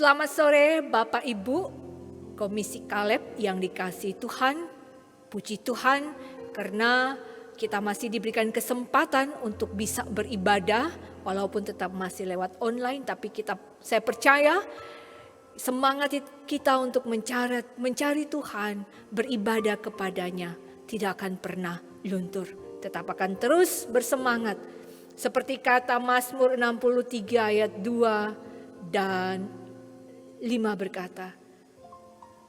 Selamat sore Bapak Ibu, Komisi Kaleb yang dikasihi Tuhan. Puji Tuhan karena kita masih diberikan kesempatan untuk bisa beribadah walaupun tetap masih lewat online, tapi saya percaya semangat kita untuk mencari Tuhan, beribadah kepadanya tidak akan pernah luntur, tetap akan terus bersemangat. Seperti kata Mazmur 63 ayat 2 dan 5 berkata,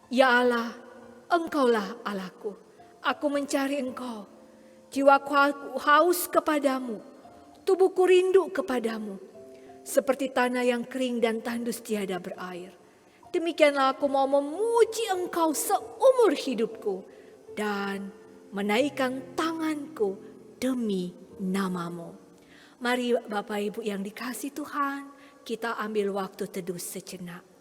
"Ya Allah, Engkaulah Allahku, aku mencari Engkau. Jiwaku haus kepadamu, tubuhku rindu kepadamu. Seperti tanah yang kering dan tandus tiada berair. Demikianlah aku mau memuji Engkau seumur hidupku dan menaikkan tanganku demi nama-Mu." Mari Bapak Ibu yang dikasihi Tuhan, kita ambil waktu teduh sejenak.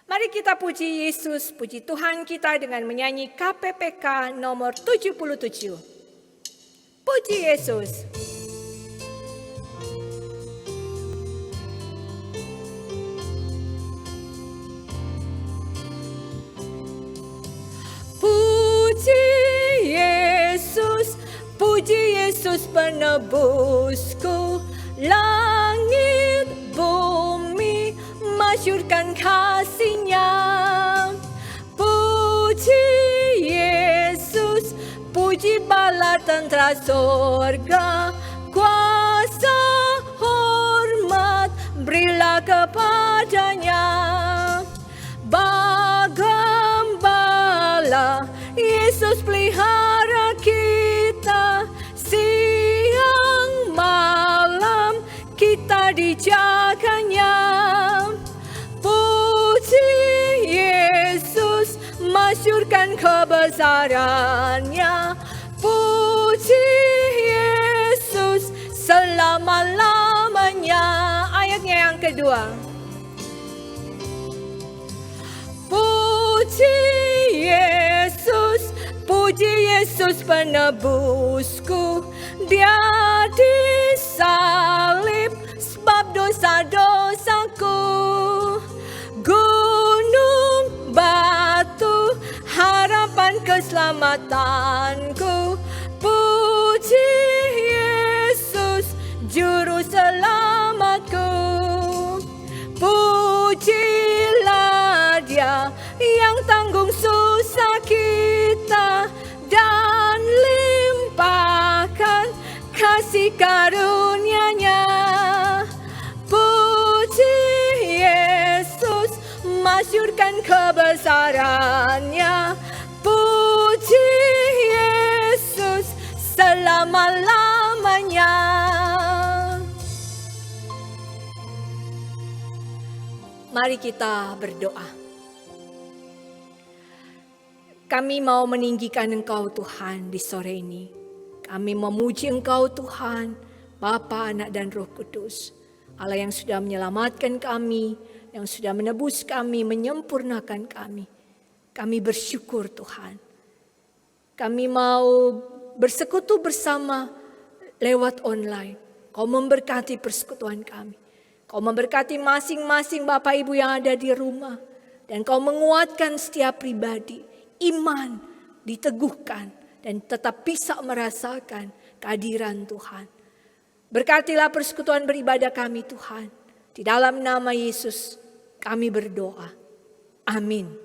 Mari kita puji Yesus, puji Tuhan kita dengan menyanyi KPPK nomor 77. Puji Yesus. Puji Yesus penebusku, langit bumi masyurkan kasih-Nya. Puji Yesus, puji bala tentara sorga, kuasa hormat berilah kepadanya. Bagambala Yesus pelihara kita, siang malam kita dijaganya. Puji Yesus, masyurkan kebesaran-Nya. Puji Yesus, selama-lamanya. Ayatnya yang kedua. Puji Yesus penebusku, Dia disalib sebab dosa-dosaku. Gunung batu harapan keselamatanku. Puji Yesus juru selamatku. Pujilah Dia yang tanggung susah kita dan limpahkan kasih karunia-Nya. Puji Yesus, masyurkan kebesaran-Nya. Puji Yesus selama-lamanya. Mari kita berdoa. Kami mau meninggikan Engkau Tuhan di sore ini. Kami memuji Engkau Tuhan, Bapa, Anak, dan Roh Kudus. Allah yang sudah menyelamatkan kami, yang sudah menebus kami, menyempurnakan kami. Kami bersyukur Tuhan. Kami mau bersekutu bersama lewat online. Kau memberkati persekutuan kami. Kau memberkati masing-masing Bapak Ibu yang ada di rumah. Dan Kau menguatkan setiap pribadi. Iman diteguhkan dan tetap bisa merasakan kehadiran Tuhan. Berkatilah persekutuan beribadah kami Tuhan. Di dalam nama Yesus kami berdoa. Amin.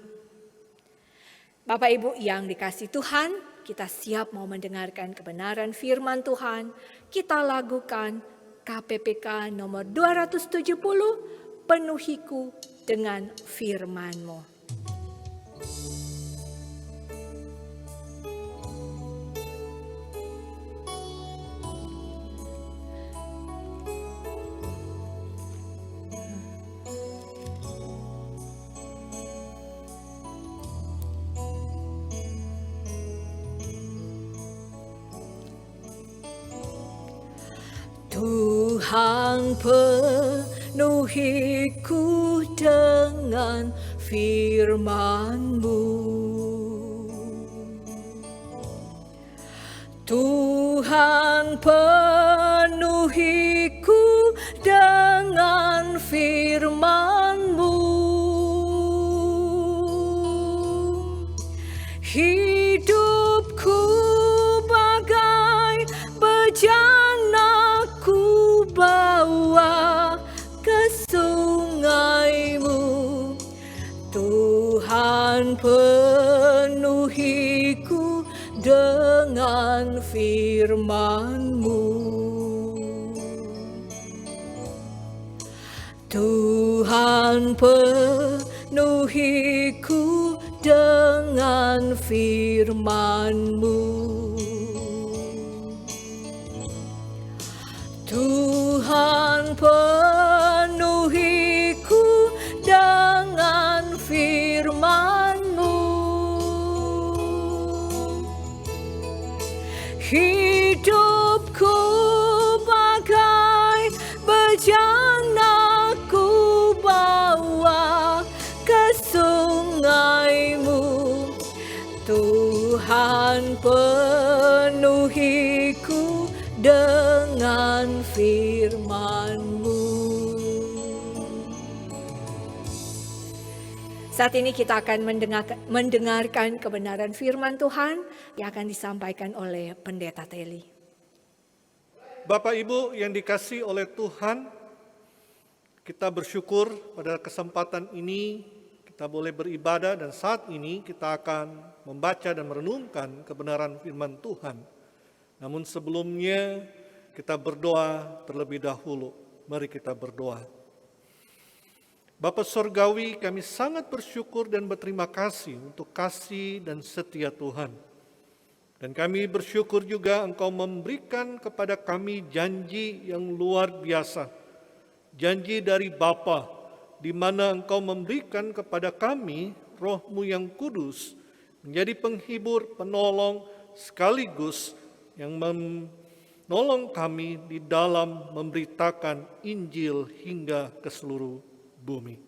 Bapak Ibu yang dikasihi Tuhan, kita siap mau mendengarkan kebenaran firman Tuhan. Kita lakukan KPPK nomor 270, penuhiku dengan firman-Mu. Tuhan penuhiku dengan firman-Mu. Tuhan penuhiku dengan firman-Mu. Hidupku bagai bejana ku bawa ke sungai-Mu. Tuhan penuhiku dengan firman-Mu. Tuhan penuhiku dengan firman-Mu. Tuhan penuhiku dengan firman-Mu. Hidupku bagai bejana ku bawa ke sungai-Mu. Tuhan penuhiku dengan firman-Mu. Saat ini kita akan mendengarkan kebenaran firman Tuhan yang akan disampaikan oleh Pendeta Teli. Bapak Ibu yang dikasihi oleh Tuhan, kita bersyukur pada kesempatan ini kita boleh beribadah, dan saat ini kita akan membaca dan merenungkan kebenaran firman Tuhan. Namun sebelumnya kita berdoa terlebih dahulu. Mari kita berdoa. Bapa Surgawi, kami sangat bersyukur dan berterima kasih untuk kasih dan setia Tuhan. Dan kami bersyukur juga Engkau memberikan kepada kami janji yang luar biasa. Janji dari Bapa, di mana Engkau memberikan kepada kami Roh-Mu yang kudus, menjadi penghibur, penolong, sekaligus yang menolong kami di dalam memberitakan Injil hingga ke seluruh bumi.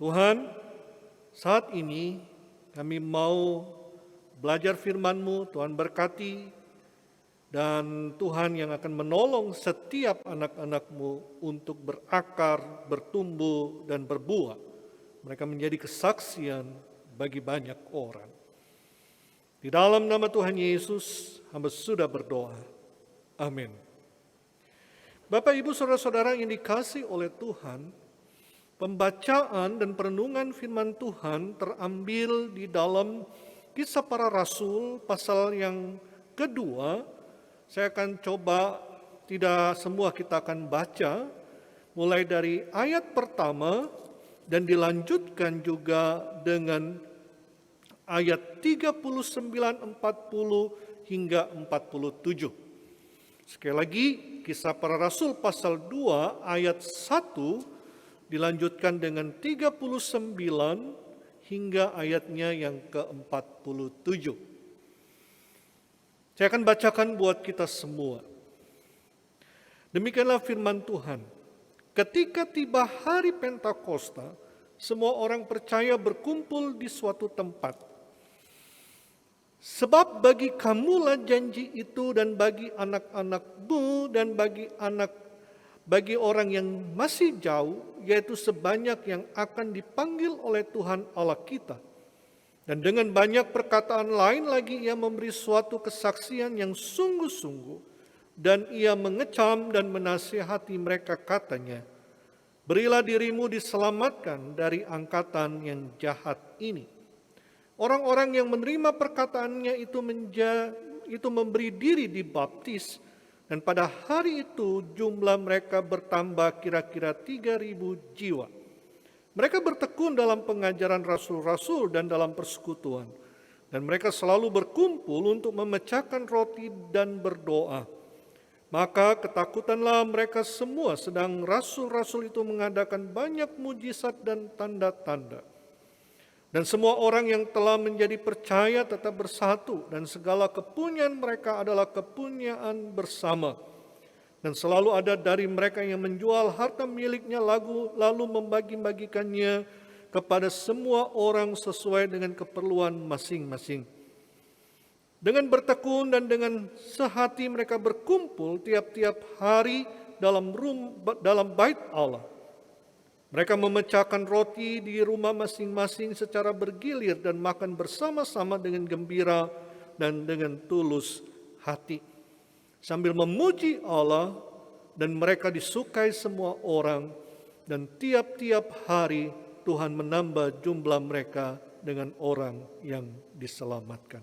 Tuhan, saat ini kami mau belajar firman-Mu. Tuhan berkati, dan Tuhan yang akan menolong setiap anak-anak-Mu untuk berakar, bertumbuh, dan berbuah. Mereka menjadi kesaksian bagi banyak orang. Di dalam nama Tuhan Yesus, hamba sudah berdoa. Amin. Bapak, Ibu, saudara-saudara yang dikasihi oleh Tuhan, pembacaan dan perenungan firman Tuhan terambil di dalam Kisah Para Rasul pasal yang kedua. Saya akan coba, tidak semua kita akan baca, mulai dari ayat pertama dan dilanjutkan juga dengan ayat 39, 40 hingga 47. Sekali lagi, Kisah Para Rasul pasal 2 ayat 1 dilanjutkan dengan 39 hingga ayatnya yang ke-47. Saya akan bacakan buat kita semua. Demikianlah firman Tuhan. Ketika tiba hari Pentakosta, semua orang percaya berkumpul di suatu tempat. Sebab bagi kamulah janji itu, dan bagi anak-anakmu, dan bagi orang yang masih jauh, yaitu sebanyak yang akan dipanggil oleh Tuhan Allah kita. Dan dengan banyak perkataan lain lagi ia memberi suatu kesaksian yang sungguh-sungguh, dan ia mengecam dan menasihati mereka, katanya, berilah dirimu diselamatkan dari angkatan yang jahat ini. Orang-orang yang menerima perkataannya itu memberi diri dibaptis, dan pada hari itu jumlah mereka bertambah kira-kira 3.000 jiwa. Mereka bertekun dalam pengajaran rasul-rasul dan dalam persekutuan. Dan mereka selalu berkumpul untuk memecahkan roti dan berdoa. Maka ketakutanlah mereka semua, sedang rasul-rasul itu mengadakan banyak mujizat dan tanda-tanda. Dan semua orang yang telah menjadi percaya tetap bersatu, dan segala kepunyaan mereka adalah kepunyaan bersama. Dan selalu ada dari mereka yang menjual harta miliknya lalu membagi-bagikannya kepada semua orang sesuai dengan keperluan masing-masing. Dengan bertekun dan dengan sehati mereka berkumpul tiap-tiap hari dalam bait Allah. Mereka memecahkan roti di rumah masing-masing secara bergilir dan makan bersama-sama dengan gembira dan dengan tulus hati, sambil memuji Allah, dan mereka disukai semua orang, dan tiap-tiap hari Tuhan menambah jumlah mereka dengan orang yang diselamatkan.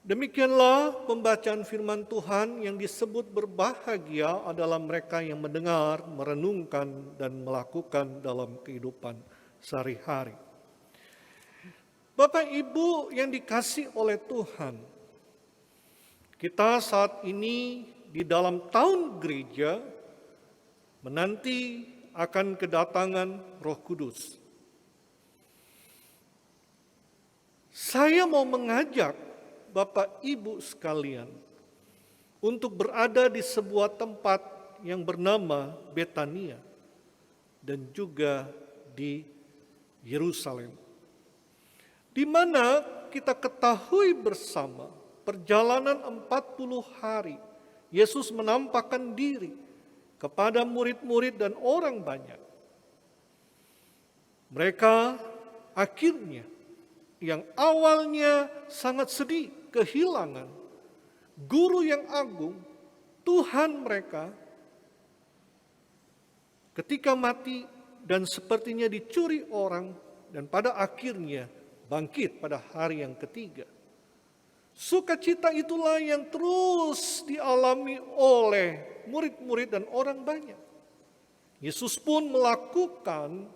Demikianlah pembacaan firman Tuhan. Yang disebut berbahagia adalah mereka yang mendengar, merenungkan, dan melakukan dalam kehidupan sehari-hari. Bapak Ibu yang dikasihi oleh Tuhan, kita saat ini di dalam tahun gereja menanti akan kedatangan Roh Kudus. Saya mau mengajak Bapak Ibu sekalian untuk berada di sebuah tempat yang bernama Betania dan juga di Yerusalem, di mana kita ketahui bersama perjalanan 40 hari Yesus menampakkan diri kepada murid-murid dan orang banyak. Mereka akhirnya yang awalnya sangat sedih, kehilangan guru yang agung, Tuhan mereka, ketika mati dan sepertinya dicuri orang, dan pada akhirnya bangkit pada hari yang ketiga. Sukacita itulah yang terus dialami oleh murid-murid dan orang banyak. Yesus pun melakukan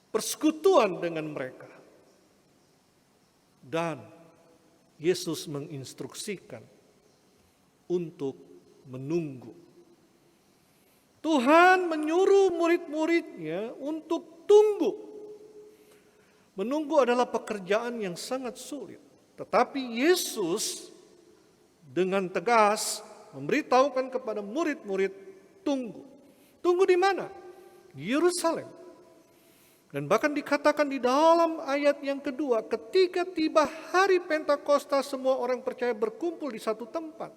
persekutuan dengan mereka. Dan Yesus menginstruksikan untuk menunggu. Tuhan menyuruh murid-muridnya untuk tunggu. Menunggu adalah pekerjaan yang sangat sulit. Tetapi Yesus dengan tegas memberitahukan kepada murid-murid, tunggu. Tunggu di mana? Yerusalem. Dan bahkan dikatakan di dalam ayat yang kedua, ketika tiba hari Pentakosta, semua orang percaya berkumpul di satu tempat.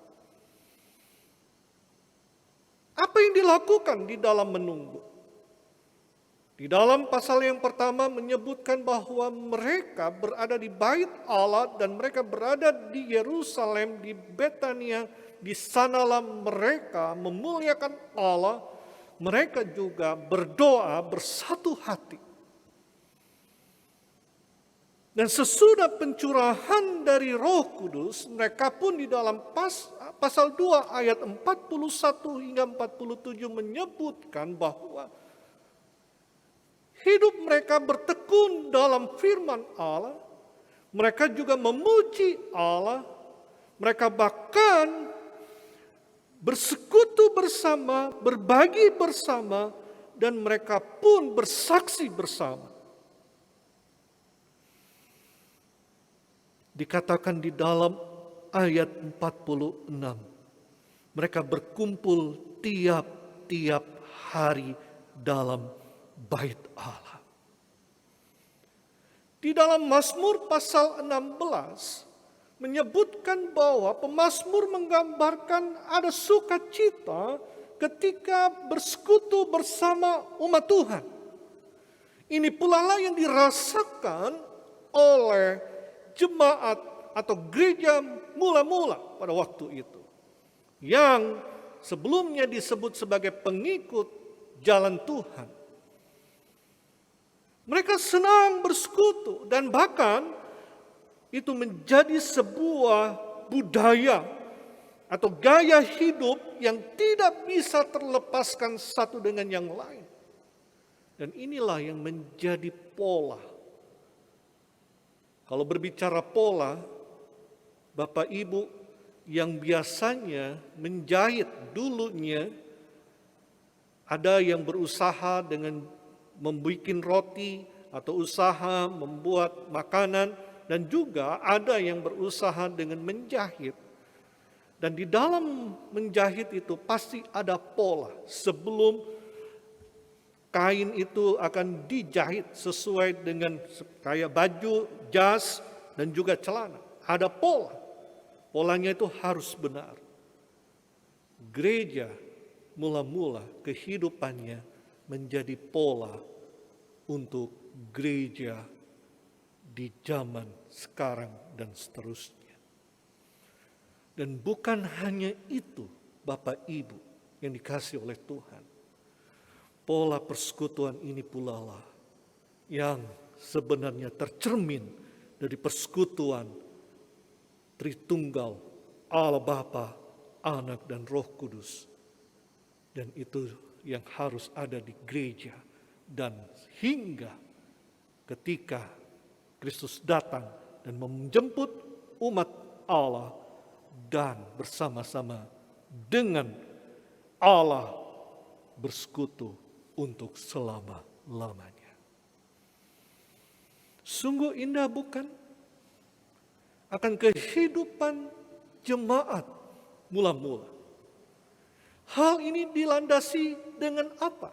Apa yang dilakukan di dalam menunggu? Di dalam pasal yang pertama menyebutkan bahwa mereka berada di bait Allah dan mereka berada di Yerusalem, di Betania. Di sanalah mereka memuliakan Allah. Mereka juga berdoa bersatu hati. Dan sesudah pencurahan dari Roh Kudus, mereka pun di dalam pasal 2 ayat 41 hingga 47 menyebutkan bahwa hidup mereka bertekun dalam firman Allah. Mereka juga memuji Allah. Mereka bahkan bersekutu bersama, berbagi bersama, dan mereka pun bersaksi bersama. Dikatakan di dalam ayat 46, mereka berkumpul tiap-tiap hari dalam bait Allah. Di dalam Mazmur pasal 16 menyebutkan bahwa pemazmur menggambarkan ada sukacita ketika bersekutu bersama umat Tuhan. Ini pula lah yang dirasakan oleh jemaat atau gereja mula-mula pada waktu itu, yang sebelumnya disebut sebagai pengikut jalan Tuhan. Mereka senang bersekutu dan bahkan itu menjadi sebuah budaya atau gaya hidup yang tidak bisa terlepaskan satu dengan yang lain. Dan inilah yang menjadi pola. Kalau berbicara pola, Bapak Ibu yang biasanya menjahit dulunya, ada yang berusaha dengan membuat roti atau usaha membuat makanan, dan juga ada yang berusaha dengan menjahit. Dan di dalam menjahit itu pasti ada pola. Sebelum kain itu akan dijahit sesuai dengan kayak baju, jas, dan juga celana. Ada pola. Polanya itu harus benar. Gereja mula-mula kehidupannya menjadi pola untuk gereja di zaman sekarang dan seterusnya. Dan bukan hanya itu, Bapak Ibu yang dikasih oleh Tuhan. Pola persekutuan ini pula lah yang sebenarnya tercermin dari persekutuan Tritunggal Allah Bapa, Anak dan Roh Kudus. Dan itu yang harus ada di gereja. Dan hingga ketika Kristus datang dan menjemput umat Allah dan bersama-sama dengan Allah bersekutu untuk selama-lamanya. Sungguh indah bukan? Akan kehidupan jemaat mula-mula. Hal ini dilandasi dengan apa?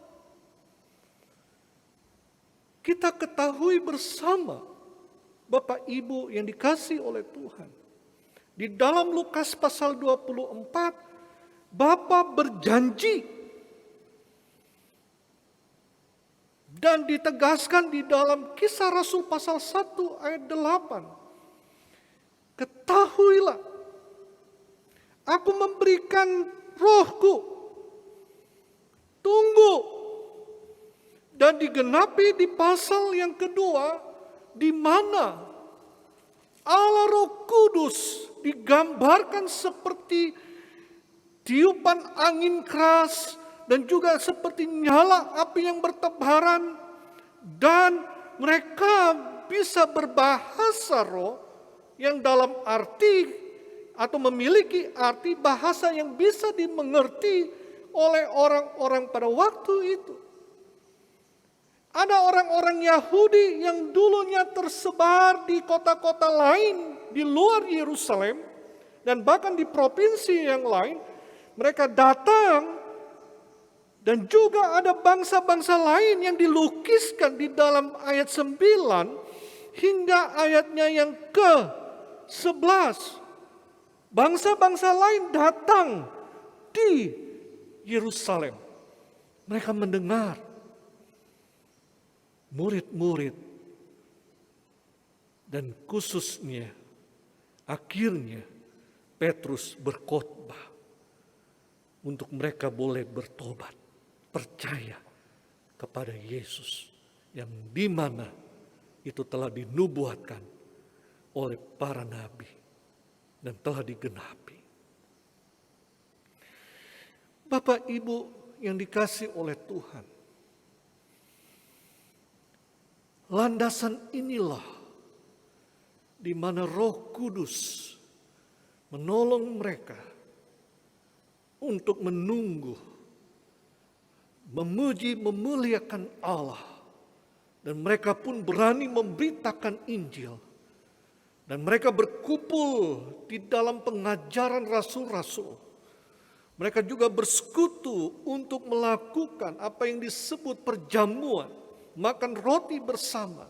Kita ketahui bersama, Bapak Ibu yang dikasih oleh Tuhan. Di dalam Lukas pasal 24, Bapa berjanji dan ditegaskan di dalam Kisah Rasul pasal 1 ayat 8. Ketahuilah, aku memberikan Rohku, tunggu. Dan digenapi di pasal yang kedua, di mana Allah Roh Kudus digambarkan seperti tiupan angin keras dan juga seperti nyala api yang bertebaran, dan mereka bisa berbahasa roh yang dalam arti atau memiliki arti bahasa yang bisa dimengerti oleh orang-orang pada waktu itu. Ada orang-orang Yahudi yang dulunya tersebar di kota-kota lain di luar Yerusalem dan bahkan di provinsi yang lain. Mereka datang, dan juga ada bangsa-bangsa lain yang dilukiskan di dalam ayat 9 hingga ayatnya yang ke-11. Bangsa-bangsa lain datang di Yerusalem. Mereka mendengar murid-murid, dan khususnya akhirnya Petrus berkhotbah untuk mereka boleh bertobat, percaya kepada Yesus yang dimana itu telah dinubuatkan oleh para nabi dan telah digenapi. Bapak Ibu yang dikasih oleh Tuhan, landasan inilah di mana Roh Kudus menolong mereka untuk menunggu, memuji, memuliakan Allah. Dan mereka pun berani memberitakan Injil. Dan mereka berkumpul di dalam pengajaran rasul-rasul. Mereka juga bersekutu untuk melakukan apa yang disebut perjamuan, makan roti bersama.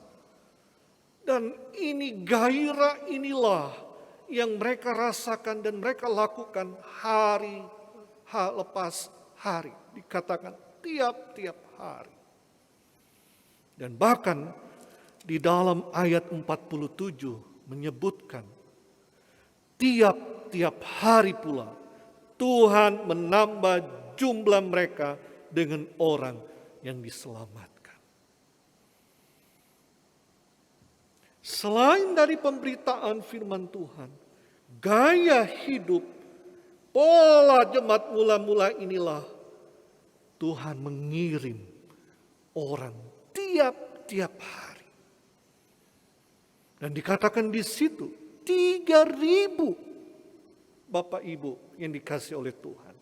Dan ini gairah inilah yang mereka rasakan dan mereka lakukan hari lepas hari. Dikatakan tiap-tiap hari. Dan bahkan di dalam ayat 47 menyebutkan tiap-tiap hari pula Tuhan menambah jumlah mereka dengan orang yang diselamatkan. Selain dari pemberitaan firman Tuhan, gaya hidup, pola jemaat mula-mula inilah Tuhan mengirim orang tiap-tiap hari. Dan dikatakan di situ 3.000 Bapak Ibu yang dikasih oleh Tuhan.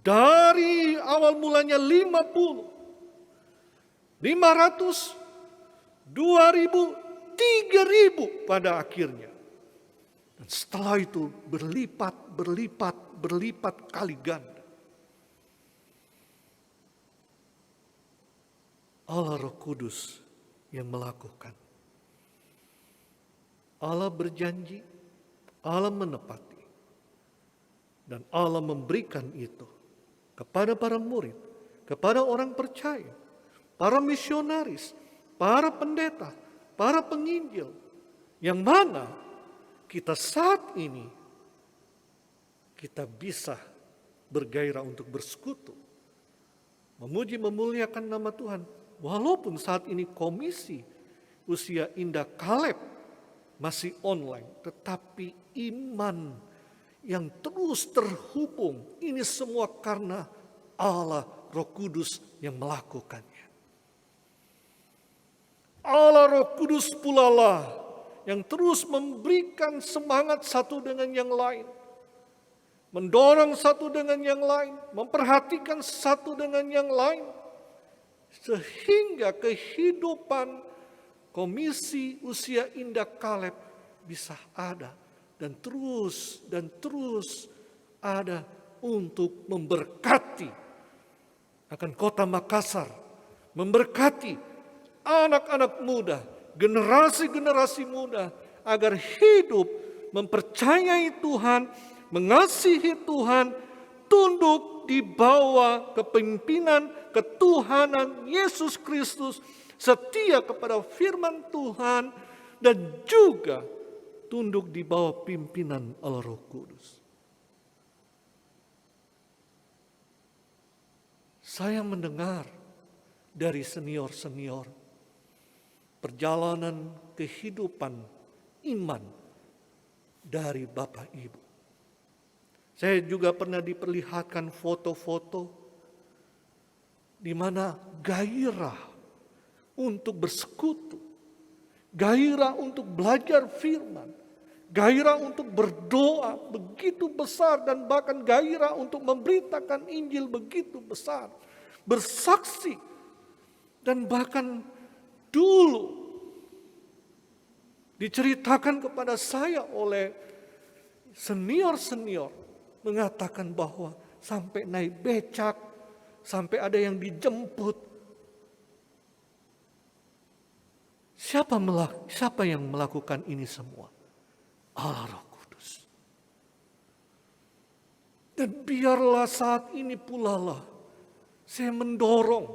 Dari awal mulanya 50, 500, 2.000, 3.000 pada akhirnya. Dan setelah itu berlipat, berlipat, berlipat kali ganda. Allah Roh Kudus yang melakukan. Allah berjanji, Allah menepati. Dan Allah memberikan itu kepada para murid, kepada orang percaya, para misionaris, para pendeta, para penginjil, yang mana kita saat ini kita bisa bergairah untuk bersekutu, memuji memuliakan nama Tuhan. Walaupun saat ini komisi usia indah Kaleb masih online, tetapi iman yang terus terhubung, ini semua karena Allah Roh Kudus yang melakukannya. Allah Roh Kudus pula lah yang terus memberikan semangat satu dengan yang lain, mendorong satu dengan yang lain, memperhatikan satu dengan yang lain, sehingga kehidupan komisi usia indah Kaleb bisa ada dan terus ada untuk memberkati akan kota Makassar, memberkati anak-anak muda, generasi-generasi muda, agar hidup mempercayai Tuhan, mengasihi Tuhan, tunduk di bawah kepemimpinan ketuhanan Yesus Kristus, setia kepada firman Tuhan, dan juga tunduk di bawah pimpinan Allah Roh Kudus. Saya mendengar dari senior-senior perjalanan kehidupan iman dari Bapak Ibu. Saya juga pernah diperlihatkan foto-foto di mana gairah untuk bersekutu, gairah untuk belajar firman, gairah untuk berdoa begitu besar, dan bahkan gairah untuk memberitakan Injil begitu besar, bersaksi, dan bahkan dulu diceritakan kepada saya oleh senior-senior, mengatakan bahwa sampai naik becak, sampai ada yang dijemput. Siapa yang melakukan ini semua? Allah Roh Kudus. Dan biarlah saat ini pula lah saya mendorong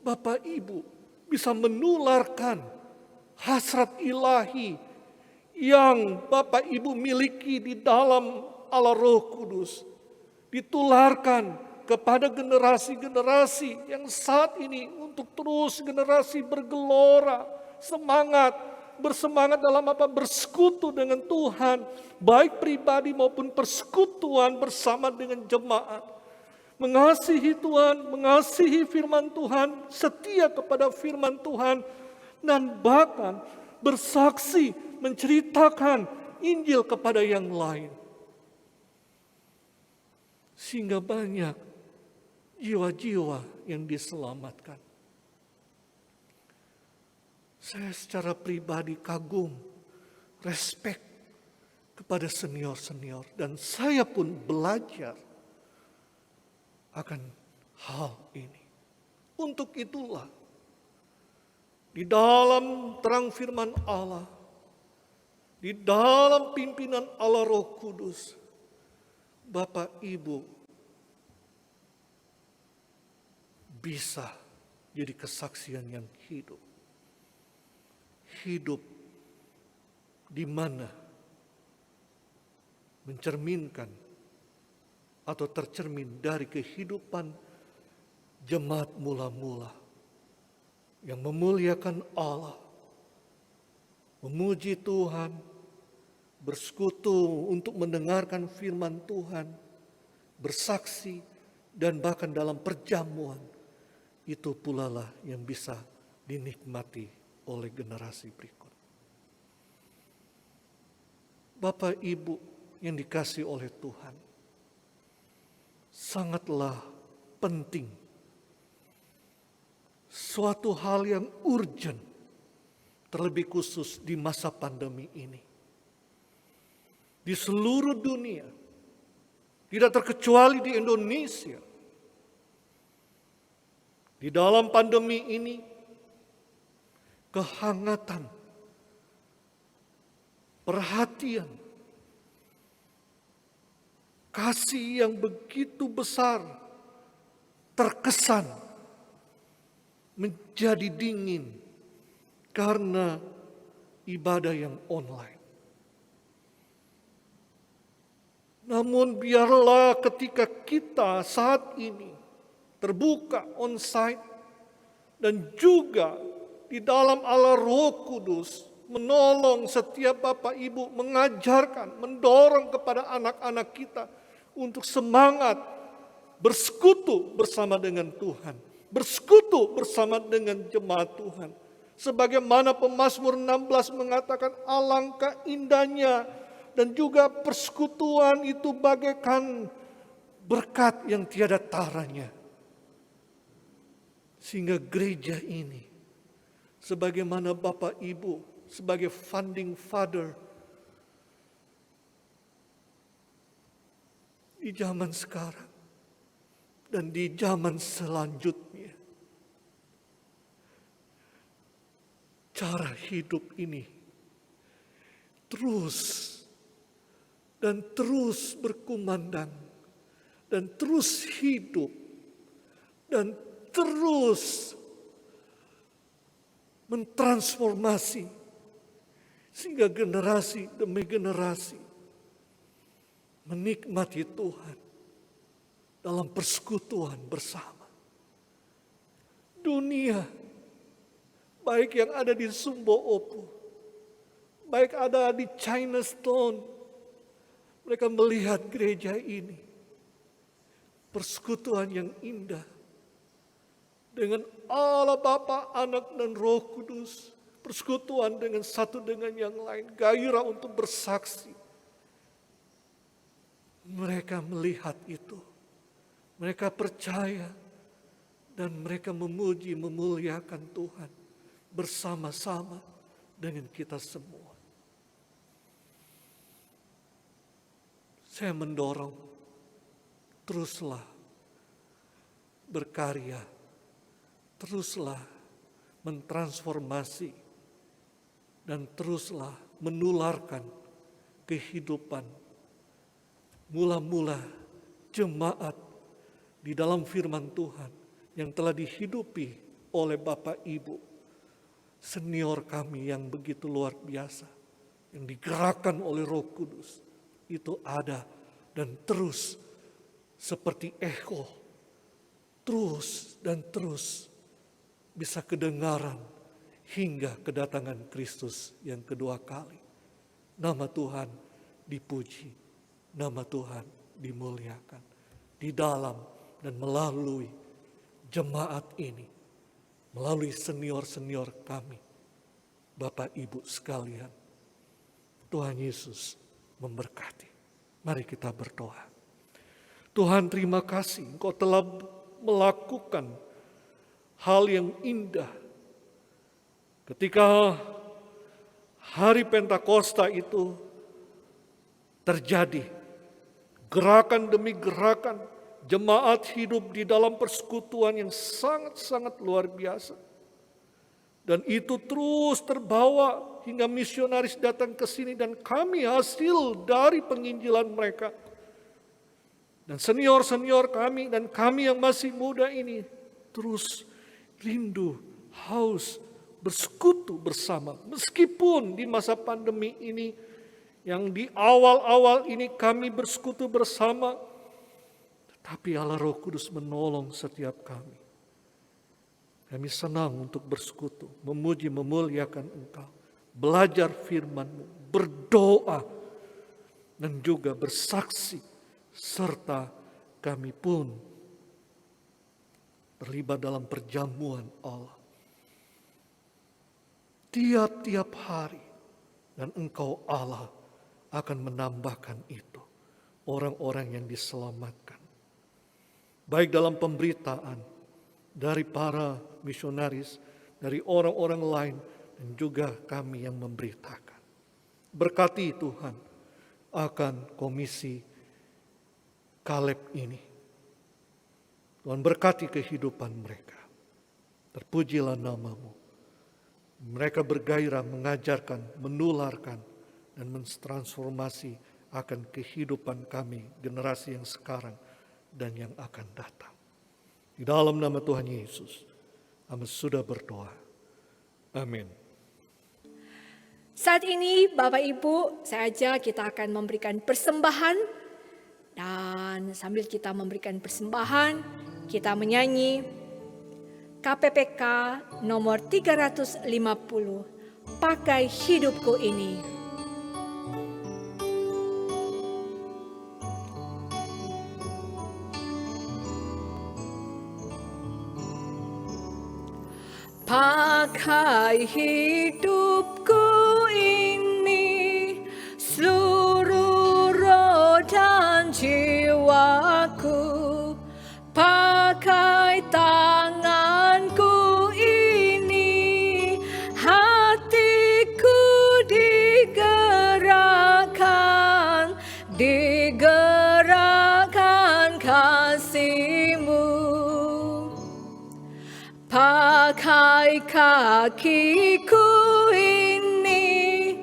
Bapak Ibu bisa menularkan hasrat ilahi yang Bapak Ibu miliki di dalam Allah Roh Kudus, ditularkan kepada generasi-generasi yang saat ini untuk terus generasi bergelora, bersemangat dalam bersekutu dengan Tuhan, baik pribadi maupun persekutuan bersama dengan jemaat. Mengasihi Tuhan, mengasihi firman Tuhan, setia kepada firman Tuhan, dan bahkan bersaksi menceritakan Injil kepada yang lain. Sehingga banyak jiwa-jiwa yang diselamatkan. Saya secara pribadi kagum, respek kepada senior-senior, dan saya pun belajar akan hal ini. Untuk itulah di dalam terang firman Allah, di dalam pimpinan Allah Roh Kudus, Bapak Ibu bisa jadi kesaksian yang hidup. Hidup di mana mencerminkan atau tercermin dari kehidupan jemaat mula-mula yang memuliakan Allah, memuji Tuhan, bersekutu untuk mendengarkan firman Tuhan, bersaksi, dan bahkan dalam perjamuan. Itu pula lah yang bisa dinikmati oleh generasi berikut. Bapak Ibu yang dikasihi oleh Tuhan, sangatlah penting, suatu hal yang urgent, terlebih khusus di masa pandemi ini. di seluruh dunia, tidak terkecuali di Indonesia. Di dalam pandemi ini, kehangatan, perhatian, kasih yang begitu besar terkesan menjadi dingin karena ibadah yang online. Namun biarlah ketika kita saat ini terbuka onsite dan juga di dalam Allah Roh Kudus menolong setiap Bapak Ibu, mengajarkan, mendorong kepada anak-anak kita untuk semangat bersekutu bersama dengan Tuhan, bersekutu bersama dengan jemaat Tuhan. Sebagaimana pemazmur 16 mengatakan, alangkah indahnya dan juga persekutuan itu bagaikan berkat yang tiada taranya. Sehingga gereja ini, sebagaimana Bapak Ibu, sebagai founding father, di zaman sekarang dan di zaman selanjutnya, cara hidup ini terus dan terus berkumandang dan terus hidup dan terus mentransformasi sehingga generasi demi generasi menikmati Tuhan dalam persekutuan bersama. Dunia, baik yang ada di Sumbo Opu, baik ada di Chinatown, mereka melihat gereja ini, persekutuan yang indah dengan Allah Bapa, Anak dan Roh Kudus, persekutuan dengan satu dengan yang lain, gairah untuk bersaksi. Mereka melihat itu, mereka percaya, dan mereka memuji, memuliakan Tuhan bersama-sama dengan kita semua. Saya mendorong, teruslah berkarya, teruslah mentransformasi, dan teruslah menularkan kehidupan mula-mula jemaat di dalam firman Tuhan yang telah dihidupi oleh Bapak Ibu senior kami yang begitu luar biasa, yang digerakkan oleh Roh Kudus. Itu ada dan terus seperti echo, terus dan terus bisa kedengaran hingga kedatangan Kristus yang kedua kali. Nama Tuhan dipuji, nama Tuhan dimuliakan di dalam dan melalui jemaat ini, melalui senior-senior kami, Bapak Ibu sekalian. Tuhan Yesus memberkati. Mari kita berdoa. Tuhan, terima kasih Engkau telah melakukan hal yang indah ketika hari Pentakosta itu terjadi. Gerakan demi gerakan, jemaat hidup di dalam persekutuan yang sangat-sangat luar biasa. Dan itu terus terbawa hingga misionaris datang ke sini dan kami hasil dari penginjilan mereka. Dan senior-senior kami dan kami yang masih muda ini terus rindu, haus, bersekutu bersama. Meskipun di masa pandemi ini, yang di awal-awal ini kami bersekutu bersama, tetapi Allah Roh Kudus menolong setiap kami. Kami senang untuk bersekutu, memuji, memuliakan Engkau, belajar firman-Mu, berdoa, dan juga bersaksi, serta kami pun terlibat dalam perjamuan Allah. Tiap-tiap hari, dan Engkau Allah akan menambahkan itu, orang-orang yang diselamatkan. Baik dalam pemberitaan, dari para misionaris, dari orang-orang lain, dan juga kami yang memberitakan. Berkati Tuhan, akan komisi Kaleb ini. Tuhan berkati kehidupan mereka. Terpujilah nama-Mu. Mereka bergairah mengajarkan, menularkan, dan mentransformasi akan kehidupan kami, generasi yang sekarang dan yang akan datang. Di dalam nama Tuhan Yesus, kami sudah berdoa. Amin. Saat ini Bapak Ibu, saya ajak kita akan memberikan persembahan. Dan sambil kita memberikan persembahan, kita menyanyi KPPK nomor 350, Pakai Hidupku Ini. Pakai hidupku ini, seluruh roh dan jiwaku. Pakai tanganku ini, hatiku digerakkan kasih-Mu. Pakai kakiku ini,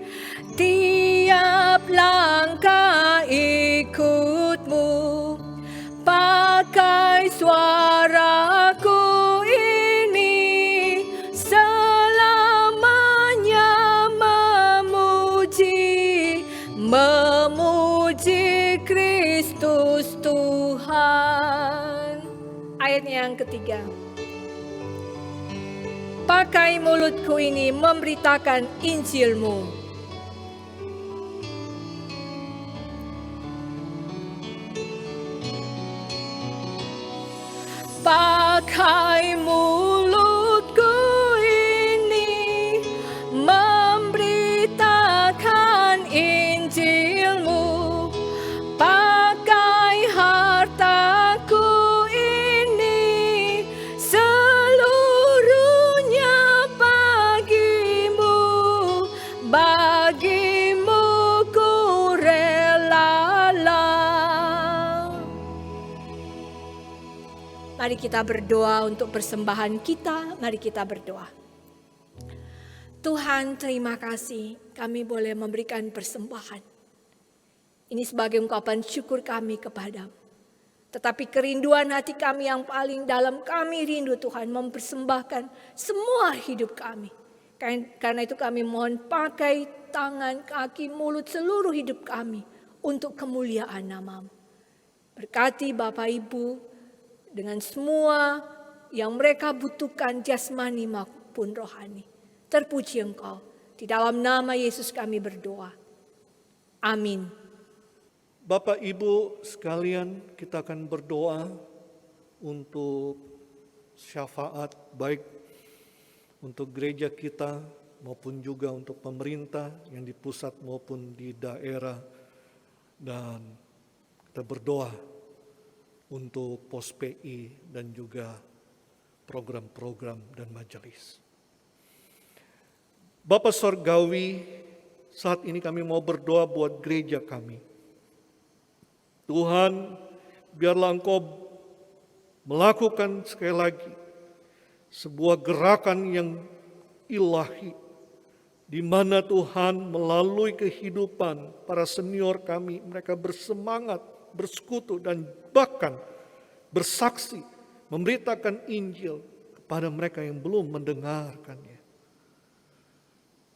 tiap langkah ikut-Mu. Pakai suaraku ini, selamanya memuji Kristus Tuhan. Ayat yang ketiga. Pakai mulutku ini memberitakan Injil-Mu. Pakai mulutku ini memberitakan Injil-Mu. Pakai hartaku ini, seluruhnya bagimu ku relalah. Mari kita berdoa untuk persembahan kita. Mari kita berdoa. Tuhan, terima kasih kami boleh memberikan persembahan. Ini sebagai ungkapan syukur kami kepadamu. Tetapi kerinduan hati kami yang paling dalam, kami rindu Tuhan mempersembahkan semua hidup kami. Karena itu kami mohon pakai tangan, kaki, mulut, seluruh hidup kami untuk kemuliaan nama-Mu. Berkati Bapak Ibu dengan semua yang mereka butuhkan jasmani maupun rohani. Terpuji Engkau. Di dalam nama Yesus kami berdoa. Amin. Bapak Ibu sekalian, kita akan berdoa untuk syafaat baik untuk gereja kita maupun juga untuk pemerintah yang di pusat maupun di daerah, dan kita berdoa untuk pos PI dan juga program-program dan majelis. Bapa Sorgawi, saat ini kami mau berdoa buat gereja kami. Tuhan, biarlah Engkau melakukan sekali lagi sebuah gerakan yang ilahi, di mana Tuhan melalui kehidupan para senior kami, mereka bersemangat, bersekutu, dan bahkan bersaksi, memberitakan Injil kepada mereka yang belum mendengarkannya.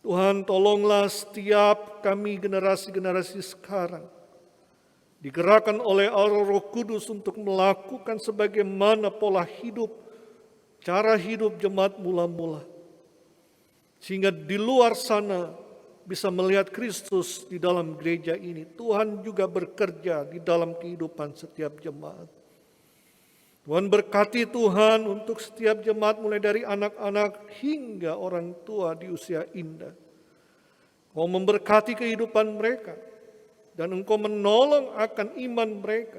Tuhan, tolonglah setiap kami generasi-generasi sekarang digerakkan oleh Allah Roh Kudus untuk melakukan sebagaimana pola hidup, cara hidup jemaat mula-mula. Sehingga di luar sana bisa melihat Kristus di dalam gereja ini. Tuhan juga bekerja di dalam kehidupan setiap jemaat. Tuhan berkati Tuhan untuk setiap jemaat mulai dari anak-anak hingga orang tua di usia indah. Engkau memberkati kehidupan mereka. Dan Engkau menolong akan iman mereka.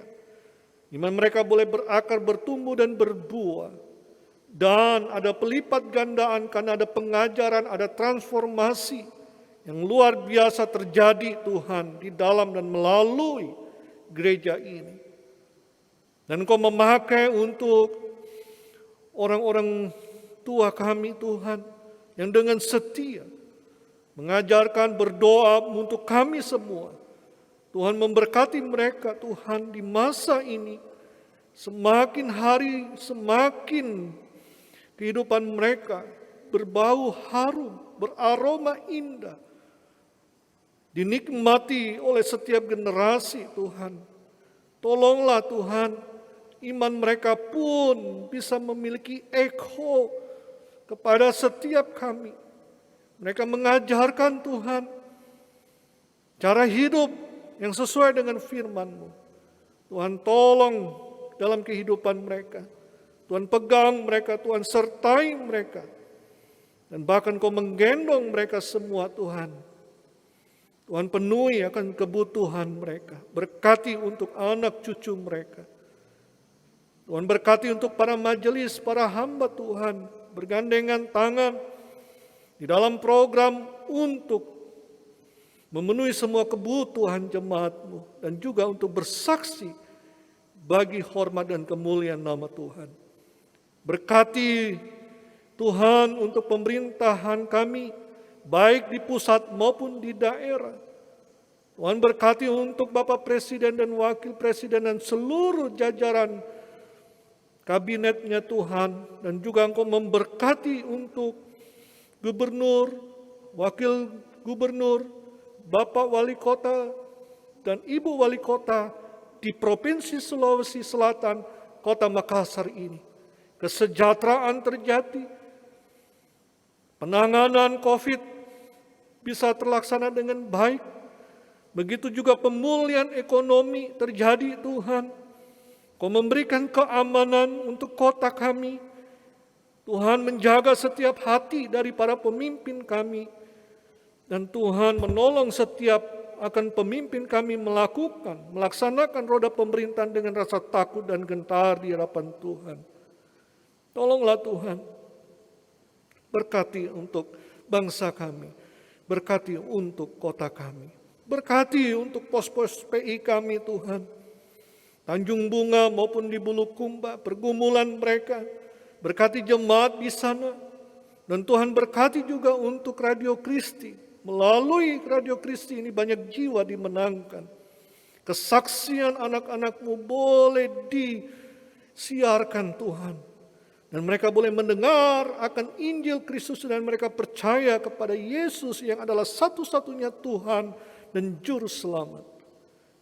Iman mereka boleh berakar, bertumbuh dan berbuah. Dan ada pelipat gandaan karena ada pengajaran, ada transformasi yang luar biasa terjadi Tuhan di dalam dan melalui gereja ini. Dan Engkau memakai untuk orang-orang tua kami Tuhan yang dengan setia mengajarkan berdoa untuk kami semua. Tuhan memberkati mereka Tuhan di masa ini. Semakin hari semakin kehidupan mereka berbau harum, beraroma indah. Dinikmati oleh setiap generasi Tuhan. Tolonglah Tuhan, iman mereka pun bisa memiliki echo kepada setiap kami. Mereka mengajarkan Tuhan cara hidup yang sesuai dengan firman-Mu. Tuhan tolong dalam kehidupan mereka. Tuhan pegang mereka, Tuhan sertai mereka. Dan bahkan Kau menggendong mereka semua Tuhan. Tuhan penuhi akan kebutuhan mereka. Berkati untuk anak cucu mereka. Tuhan berkati untuk para majelis, para hamba Tuhan. Bergandengan tangan di dalam program untuk memenuhi semua kebutuhan jemaat-Mu. Dan juga untuk bersaksi bagi hormat dan kemuliaan nama Tuhan. Berkati Tuhan untuk pemerintahan kami, baik di pusat maupun di daerah. Tuhan berkati untuk Bapak Presiden dan Wakil Presiden dan seluruh jajaran kabinetnya Tuhan. Dan juga Engkau memberkati untuk gubernur, wakil gubernur, Bapak Wali Kota, dan Ibu Wali Kota di Provinsi Sulawesi Selatan, Kota Makassar ini. Kesejahteraan terjadi, penanganan COVID bisa terlaksana dengan baik. Begitu juga pemulihan ekonomi terjadi Tuhan. Kau memberikan keamanan untuk kota kami. Tuhan menjaga setiap hati dari para pemimpin kami. Dan Tuhan menolong setiap akan pemimpin kami melaksanakan roda pemerintahan dengan rasa takut dan gentar di hadapan Tuhan. Tolonglah Tuhan, berkati untuk bangsa kami, berkati untuk kota kami, berkati untuk pos-pos PI kami Tuhan. Tanjung Bunga maupun di Bulukumba, pergumulan mereka, berkati jemaat di sana. Dan Tuhan berkati juga untuk Radio Kristi. Melalui Radio Kristi ini banyak jiwa dimenangkan. Kesaksian anak-anak-Mu boleh disiarkan Tuhan. Dan mereka boleh mendengar akan Injil Kristus dan mereka percaya kepada Yesus yang adalah satu-satunya Tuhan dan Juru Selamat.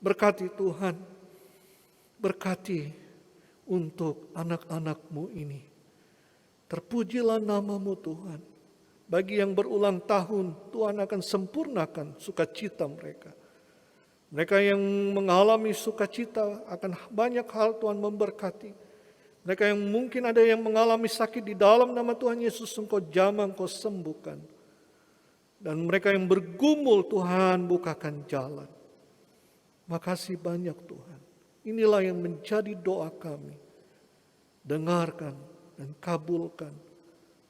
Berkati Tuhan, berkati untuk anak-anak-Mu ini. Terpujilah nama-Mu Tuhan. Bagi yang berulang tahun, Tuhan akan sempurnakan sukacita mereka. Mereka yang mengalami sukacita akan banyak hal Tuhan memberkati. Mereka yang mungkin ada yang mengalami sakit di dalam nama Tuhan Yesus, Engkau jamah, Engkau sembuhkan. Dan mereka yang bergumul, Tuhan bukakan jalan. Makasih banyak Tuhan. Inilah yang menjadi doa kami. Dengarkan dan kabulkan.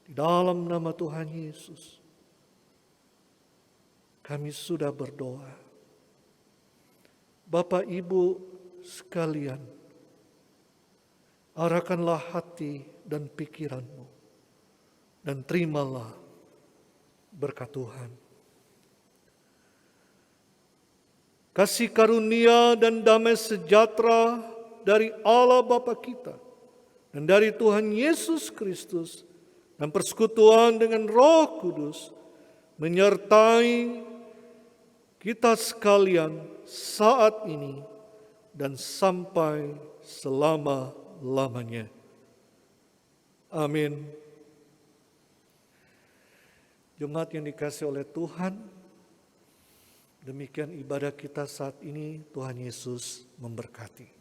Di dalam nama Tuhan Yesus, kami sudah berdoa. Bapak Ibu sekalian, arahkanlah hati dan pikiranmu, dan terimalah berkat Tuhan. Kasih karunia dan damai sejahtera dari Allah Bapa kita, dan dari Tuhan Yesus Kristus, dan persekutuan dengan Roh Kudus menyertai kita sekalian saat ini dan sampai selama-lamanya. Amin. Jemaat yang dikasihi oleh Tuhan, demikian ibadah kita saat ini. Tuhan Yesus memberkati.